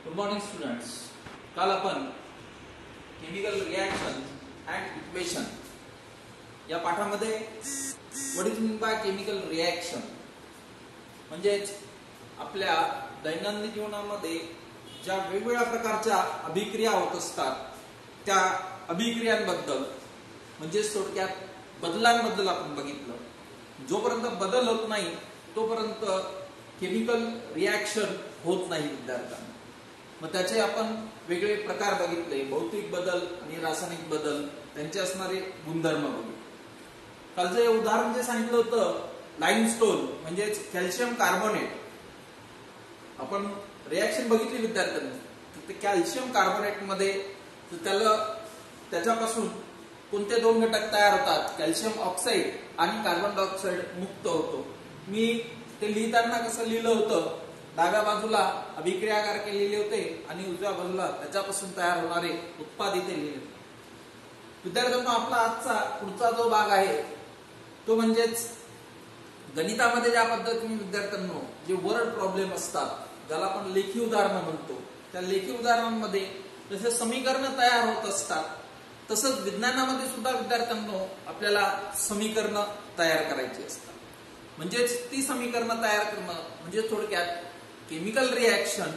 Good morning students. काल आपण chemical reaction and equation या पाठामध्ये what is mean by chemical reaction म्हणजेच आपल्या दैनंदिन जीवनामध्ये ज्या वेगवेगळ्या प्रकारच्या अभिक्रिया होत असतात त्या अभिक्रियांबद्दल म्हणजे थोडक्यात बदलांबद्दल आपण बघितलं. जोपर्यंत बदल होत नाही तोपर्यंत केमिकल रिॲक्शन होत नाही विद्यार्थ्यांना. मग त्याचे आपण वेगळे प्रकार बघितले, भौतिक बदल आणि रासायनिक बदल, त्यांचे असणारे गुणधर्म बघितले. कालचं उदाहरण जे सांगितलं होतं लाईमस्टोन म्हणजेच कॅल्शियम कार्बोनेट, आपण रिॲक्शन बघितली विद्यार्थ्यांनी. ते कॅल्शियम कार्बोनेट मध्ये त्याच्यापासून कोणते दोन घटक तयार होतात, कॅल्शियम ऑक्साईड आणि कार्बन डायऑक्साईड मुक्त होतो. मी ते लिहिताना कसं लिहिलं होतं, डाव्या बाजूला अभिक्रियाकारके लिहिले होते आणि उजव्या बाजूला त्याच्यापासून तयार होणारे उत्पाद इथे लिहिले. विद्यार्थ्यांना आपला आजचा पुढचा जो भाग आहे तो म्हणजेच गणितामध्ये ज्या पद्धतीने विद्यार्थ्यांनो जे वर्ड प्रॉब्लेम असतात, ज्याला आपण लेखी उदाहरणं म्हणतो, त्या लेखी उदाहरणांमध्ये जसे समीकरण तयार होत असतात तसंच विज्ञानामध्ये सुद्धा विद्यार्थ्यांनो आपल्याला समीकरण तयार करायची असतात. म्हणजेच ती समीकरण तयार करणं म्हणजे थोडक्यात केमिकल रिॲक्शन,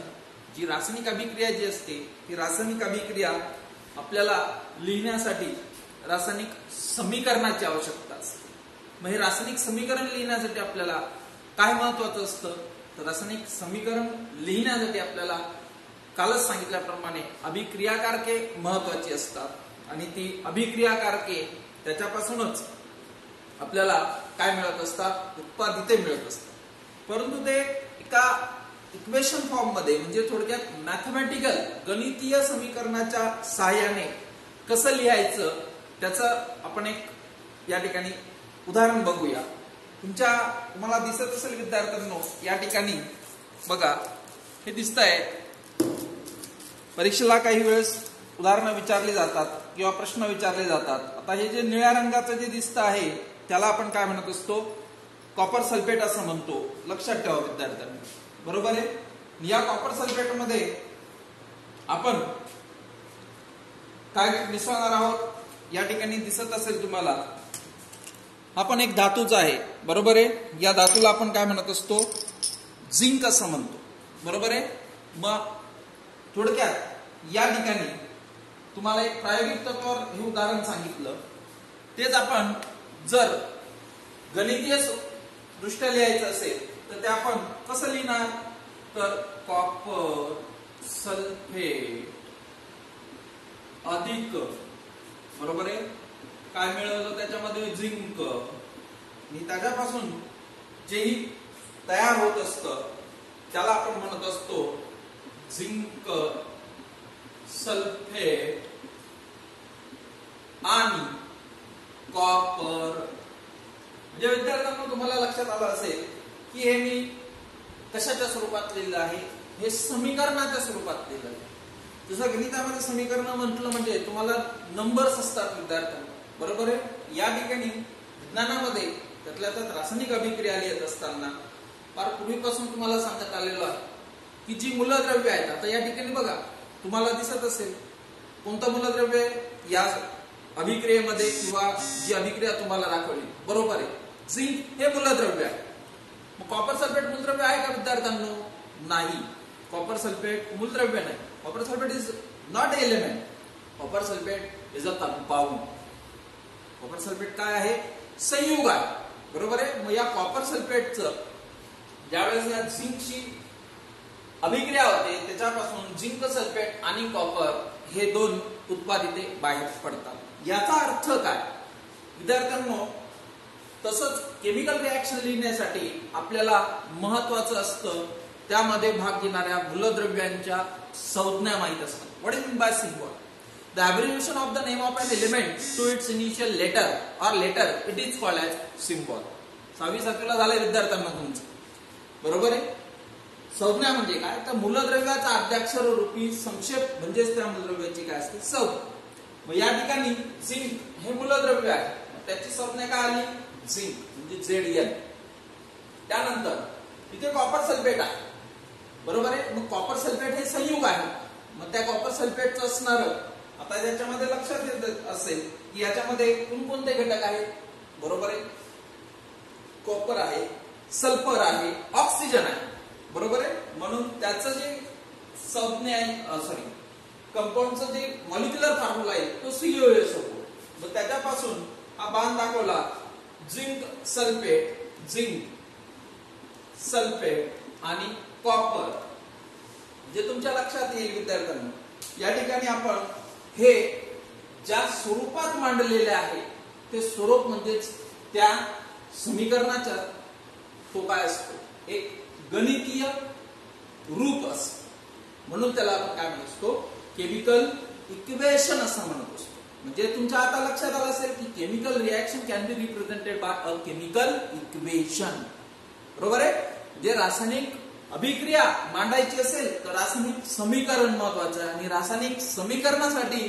जी रासायनिक अभिक्रिया जी असते ती रासायनिक अभिक्रिया आपल्याला लिहिण्यासाठी रासायनिक समीकरणाची आवश्यकता असते. मग हे रासायनिक समीकरण लिहिण्यासाठी आपल्याला काय महत्वाचं असतं, तर रासायनिक समीकरण लिहिण्यासाठी आपल्याला कालच सांगितल्याप्रमाणे अभिक्रियाकारके महत्वाची असतात आणि ती अभिक्रियाकारके त्याच्यापासूनच आपल्याला काय मिळत असतात, उत्पादिते मिळत असतात. परंतु ते एका इक्वेशन फॉर्म मध्ये म्हणजे थोडक्यात मॅथमॅटिकल गणितीय समीकरणाच्या सहाय्याने कसं लिहायचं त्याचं आपण एक या ठिकाणी उदाहरण बघूया. तुम्हाला दिसत असेल विद्यार्थ्यांनो, या ठिकाणी बघा हे दिसतंय. परीक्षेला काही वेळेस उदाहरणं विचारली जातात किंवा प्रश्न विचारले जातात. आता हे जे निळ्या रंगाचं जे दिसतं आहे त्याला आपण काय म्हणत असतो, कॉपर सल्फेट असं म्हणतो. लक्षात ठेवा विद्यार्थ्यांनी, बरोबर आहे. या कॉपर सल्फेट मध्ये आपण काय मिसळणार आहोत, या ठिकाणी दिसत असेल तुम्हाला, आपण एक धातूचा आहे, बरोबर आहे. या धातूला आपण काय म्हणत असतो, झिंक असं म्हणतो, बरोबर आहे. मग थोडक्यात या ठिकाणी तुम्हाला एक प्रायोगिक तत्वावर हे उदाहरण सांगितलं. तेच आपण जर गणितीय दृष्ट्या लिहायचं असेल तर ते आपण कसं लिहिणार, तर कॉपर सल्फेट अधिक, बरोबर आहे, काय मिळवलं त्याच्यामध्ये, झिंक, आणि त्याच्यापासून जेही तयार होत असतं त्याला आपण म्हणत असतो झिंक सल्फेट आणि कॉपर. म्हणजे विद्यार्थ्यांना तुम्हाला लक्षात आलं असेल की हे मी कशाच्या स्वरूपात लिहिलं आहे, हे समीकरणाच्या स्वरूपात लिहिलं आहे. जसं गणितामध्ये समीकरण म्हटलं म्हणजे तुम्हाला नंबर्स असतात विद्यार्थ्यांना, बरोबर आहे. या ठिकाणी विज्ञानामध्ये त्यातल्या त्यात रासायनिक अभिक्रिया लिहित असताना फार पूर्वीपासून तुम्हाला सांगण्यात आलेलं आहे की जी मूलद्रव्य आहेत, आता या ठिकाणी बघा तुम्हाला दिसत असेल कोणतं मूलद्रव्य या अभिक्रियेमध्ये किंवा जी अभिक्रिया तुम्हाला दाखवली, बरोबर आहे, झिंक हे मूलद्रव्य आहे. मग कॉपर सल्फेट मूलद्रव्य आहे का विद्यार्थ्यांनो, नाही. कॉपर सल्फेट मूलद्रव्य नाही. Copper sulphate is not element. Copper sulphate is a compound. Copper sulphate काय आहे, संयुग आहे, बरोबर आहे. मग या कॉपर सल्फेटचं ज्यावेळेस या झिंकची अभिक्रिया होते त्याच्यापासून झिंक सल्फेट आणि कॉपर हे दोन उत्पादिते बाहेर पडतात. याचा अर्थ काय विद्यार्थ्यांनो, तसंच केमिकल रिॲक्शन लिहिण्यासाठी आपल्याला महत्वाचं असतं त्यामध्ये भाग घेणाऱ्या मूलद्रव्यांच्या संज्ञा माहित असतात. What is mean by symbol, the abbreviation of the name of an element to its initial letter और letter it is called as symbol. 6वी-7वीला झालंय विद्यार्थ्यांना तुमचं, बरोबर आहे. संज्ञा म्हणजे काय, तर मूलद्रव्याचा आद्याक्षर रूपी संक्षेप म्हणजेच त्या मूलद्रव्याची काय असते, संज्ञा. मग या ठिकाणी झिंक हे मूलद्रव्य आहे, त्याची संज्ञा काय आली, झिंक म्हणजे ZN. त्यानंतर इथे कॉपर सल्फेट आहे, बरोबर आहे. मग कॉपर सल्फेट हे संयुग आहे. मग त्या कॉपर सल्फेटचं असणार आता याच्यामध्ये लक्षात येत असेल की याच्यामध्ये कोणकोणते घटक आहेत. बरोबर आहे. कॉपर आहे, सल्फर आहे, ऑक्सिजन आहे. बरोबर आहे. म्हणून त्याचं जे संज्ञा आहे कंपाऊंडचं जे मॉलिक्युलर फॉर्म्युला आहे तो COS होतो. मग त्याच्यापासून हा बाण दाखवला झिंक सल्फेट आणि कॉपर. जे तुमच्या लक्षात येईल विद्यार्थ्यांनो, या ठिकाणी आपण हे ज्या स्वरूपात मांडलेले आहे ते स्वरूप म्हणजेच त्या समीकरणाचा तो काय असतो, एक गणितीय रूप असतो. म्हणून त्याला आपण काय म्हणतो, केमिकल इक्वेशन असं म्हणत असतो. म्हणजे तुमच्या आता लक्षात आलं असेल की chemical reaction can be represented by a chemical equation. बरोबर आहे. जे रासायनिक अभिक्रिया मांडायची असेल तर रासायनिक समीकरण महत्वाचं आहे. आणि रासायनिक समीकरणासाठी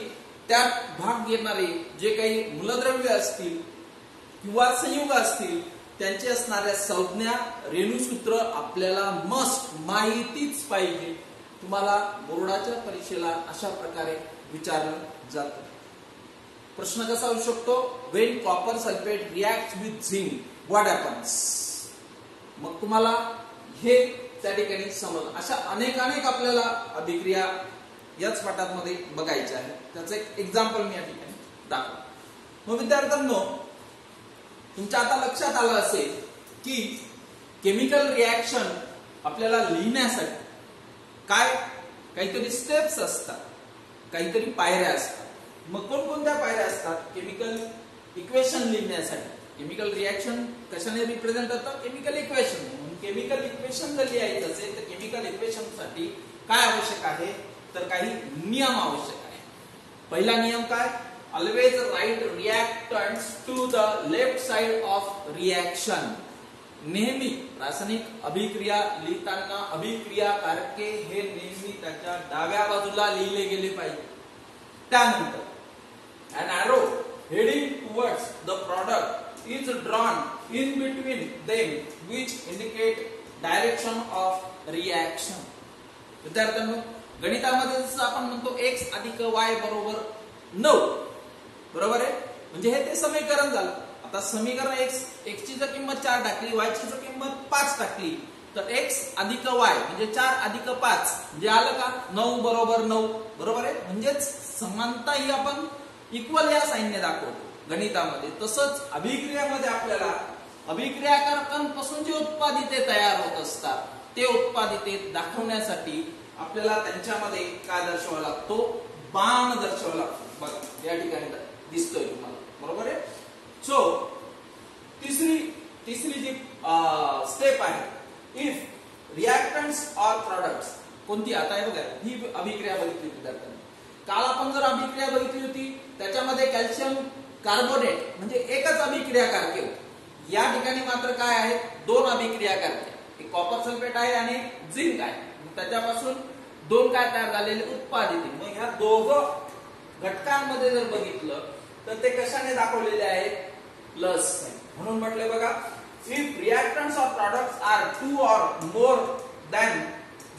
त्यात भाग घेणारे जे काही मूलद्रव्य असतील किंवा संयुग असतील त्यांची असणाऱ्या संज्ञा रेणूसूत्र आपल्याला मस्ट माहितीच पाहिजे. तुम्हाला बोर्डाच्या परीक्षेला अशा प्रकारे विचारलं जातं. प्रश्न कसा होऊ शकतो, when copper sulphate react with zinc what happens. मग तुम्हाला हे त्या ठिकाणी समज. अशा अनेक आपल्याला अभिक्रिया याच पाठामध्ये बघायच्या आहे. त्याचं एक एक्झाम्पल मी या ठिकाणी दाखवतो. मग विद्यार्थ्यांनो, तुमच्या आता लक्षात आलं असेल की केमिकल रिएक्शन आपल्याला लिहिण्यासाठी काहीतरी स्टेप्स असतात, काहीतरी पायऱ्या असतात. मग कोणकोणत्या पायऱ्या असतात केमिकल इक्वेशन लिहिण्यासाठी. केमिकल रिएक्शन कशाने रिप्रेझेंट होतं, केमिकल इक्वेशन. म्हणून केमिकल इक्वेशन जर लिहायचं असेल तर केमिकल इक्वेशन साठी काय आवश्यक आहे, तर काही नियम आवश्यक आहे. पहिला नियम काय, always write reactants to the left side of reaction. नेहमी रासायनिक अभिक्रिया लिहिताना अभिक्रियाकारके हे नेहमी त्याच्या डाव्या बाजूला लिहिले गेले पाहिजे. त्यानंतर an arrow heading towards the product is drawn in between them which indicate direction of reaction. विद्यार्थ्यांनो, गणितामध्ये जसं आपण म्हणतो x अधिक y बरोबर 9. बरोबर आहे. म्हणजे हे ते समीकरण झालं. आता समीकरण x ची जर किंमत 4 टाकली, y ची जर किंमत 5 टाकली तर x अधिक y म्हणजे 4 अधिक 5 म्हणजे आलं का 9 बरोबर 9. बरोबर आहे. म्हणजेच समानता ही आपण इक्वल या साइनने दाखवतो गणितामध्ये. तसंच अभिक्रियामध्ये आपल्याला अभिक्रियाकारकांपासून जे उत्पादिते तयार होत असतात ते उत्पादिते दाखवण्यासाठी आपल्याला त्यांच्यामध्ये काय दर्शवावा लागतो, बाण दर्शवावा लागतो. बघा या ठिकाणी दिसतोय तुम्हाला. बरोबर आहे. सो तिसरी जी स्टेप आहे, इफ रिएक्टंट्स ऑर प्रोडक्ट्स. कोणती, आता हे बघा ही अभिक्रिया बघितली विद्यार्थ्यांनी. काल आपण जर अभिक्रिया बघितली होती त्याच्यामध्ये कॅल्शियम कार्बोनेट म्हणजे एकच अभिक्रियाकारके होते. या ठिकाणी मात्र काय आहेत, 2 अभिक्रियाकारके. एक कॉपर सल्फेट आहे आणि झिंक आहे. त्याच्यापासून 2 काय तयार झालेले उत्पादिते. मग ह्या दोघं घटकांमध्ये जर बघितलं तर ते कशाने दाखवलेले आहेत, प्लस साइन. म्हणून म्हटले बघा, if reactants or products are 2 or more then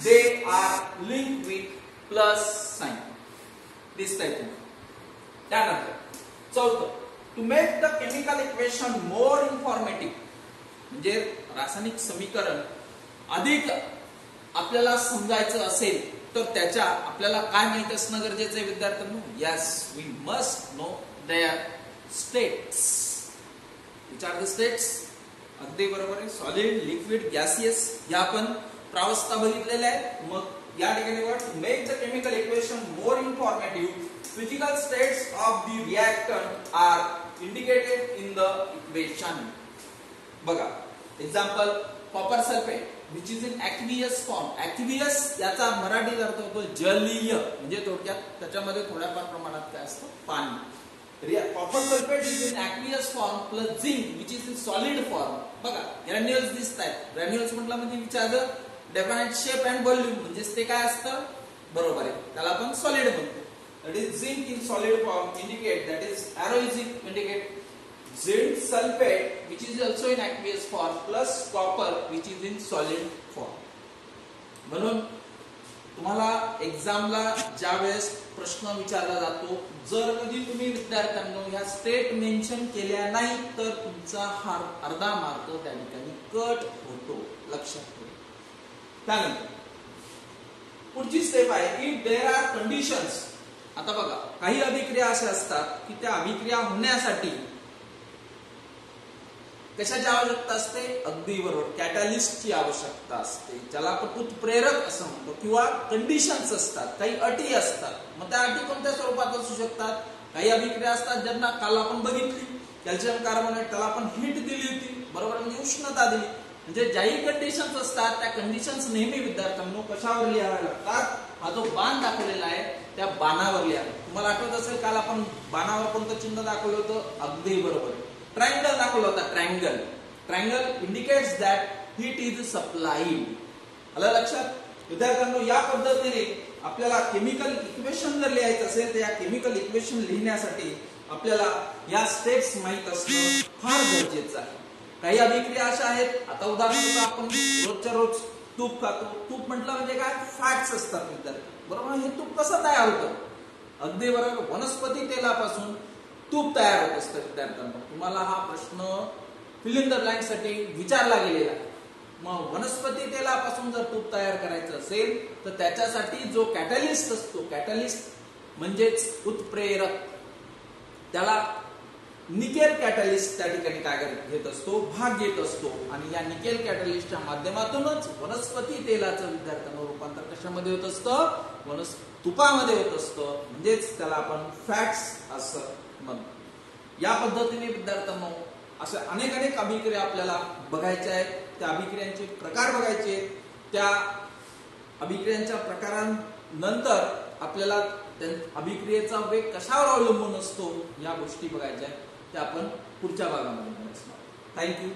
they are linked with plus sign. दिसतंय तुम्हाला. त्यानंतर चौथं, to make the chemical equation more informative म्हणजे रासायनिक समीकरण अधिक आपल्याला समजायचं असेल तर त्याच्या आपल्याला काय माहिती असणं गरजेचं आहे विद्यार्थ्यांनो. Yes, we must know their states. Which are the states. अगदी बरोबर आहे. सॉलिड, लिक्विड, गॅसियस या आपण प्रावस्था बघितलेल्या आहेत. मग या ठिकाणी to make the chemical equation more informative, physical states of the reactant are indicated in the equation. बघा example, copper sulfate which is in aqueous form. aqueous याचा मराठी अर्थ होतो जलीय. म्हणजे थोडक्यात त्याच्यामध्ये थोड्याफार प्रमाणात काय असतं, पाणी. copper sulfate is in aqueous form plus zinc which is in solid form. बघा ग्रॅन्युल्स दिसतात. ग्रॅन्युल्स म्हटलं म्हणजे which are the definite shape and volume. म्हणजे ते काय असतं, बरोबर आहे, त्याला आपण सॉलिड म्हणतो. That is zinc in solid form indicate, that is arrow is indicate zinc sulfate which is also in aqueous form plus copper which is in solid form. म्हणून तुम्हाला एक्झामला ज्या वेळेस प्रश्न विचारला जातो, जर कधी तुम्ही विद्यार्थ्यांनो ह्या स्टेट मेन्शन केल्या नाही तर तुमचा हा अर्धा मार्क त्या ठिकाणी कट होतो, लक्षात ठेवा. त्यानंतर पुढची स्टेप आहे इफ देयर आर कंडिशन्स. आता बघा, काही अभिक्रिया अशा असतात की त्या अभिक्रिया होण्यासाठी कशाची आवश्यकता असते? अगदी बरोबर, कॅटॅलिस्टची आवश्यकता असते, ज्याला आपण उत्प्रेरक असं म्हणतो, किंवा कंडिशन्स असतात, काही अटी असतात. मग त्या अटी कोणत्या स्वरूपात असू शकतात? काही अभिक्रिया असतात ज्यांना काल आपण बघितली, कॅल्शियम कार्बोनेट, त्याला आपण हीट दिली होती, बरोबर, म्हणजे उष्णता दिली. म्हणजे ज्याही कंडिशन्स असतात त्या कंडिशन्स नेहमी विद्यार्थ्यांनो कशावर लिहाव्या लागतात? हा जो बाण दाखवलेला आहे त्या बाणावर लिहावा. तुम्हाला आठवत असेल काल आपण बाणावर कोणतं चिन्ह दाखवलं होतं? अगदी बरोबर, ट्रायंगल दाखवला होता. Triangle, triangle indicates that heat is supplied. आलं लक्षात विद्यार्थ्यांनो? या पद्धतीने आपल्याला केमिकल इक्वेशन जर लिहायचं असेल तर या केमिकल इक्वेशन लिहिण्यासाठी आपल्याला या स्टेप्स माहित असणं फार गरजेचं आहे. काही अभिक्रिया अशा आहेत, आता उदाहरणार्थ आपण रोजच्या रोज तूप खातो. तूप म्हटलं म्हणजे काय? फॅट्स असतात विद्यार्थी, बरोबर. हे तूप कसं तयार होतं? अगदी बरोबर, वनस्पती तेलापासून तूप तयार होत असतं. विद्यार्थ्यांना तुम्हाला हा प्रश्न फिल इन द ब्लँक साठी विचारला गेलेला आहे. मग वनस्पती तेलापासून जर तूप तयार करायचं असेल तर त्याच्यासाठी जो कॅटॅलिस्ट असतो, कॅटॅलिस्ट म्हणजेच उत्प्रेरक, त्याला निकेल कॅटॅलिस्ट त्या ठिकाणी काय घेत असतो? भाग घेत असतो. आणि या निकेल कॅटॅलिस्टच्या माध्यमातूनच वनस्पती तेलाचं विद्यार्थ्यांना रूपांतर कशामध्ये होत असतं? तुपामध्ये होत असतं, म्हणजेच त्याला आपण फॅट्स असं म्हणतो. या पद्धतीने विद्यार्थ्यांना अशा अनेक अभिक्रिया आपल्याला बघायच्या आहेत. त्या अभिक्रियांचे प्रकार बघायचे, त्या अभिक्रियांच्या प्रकारांनंतर आपल्याला अभिक्रियेचा वेग कशावर अवलंबून असतो या गोष्टी बघायच्या आहेत. त्या आपण पुढच्या भागामध्ये बघणार. थँक्यू.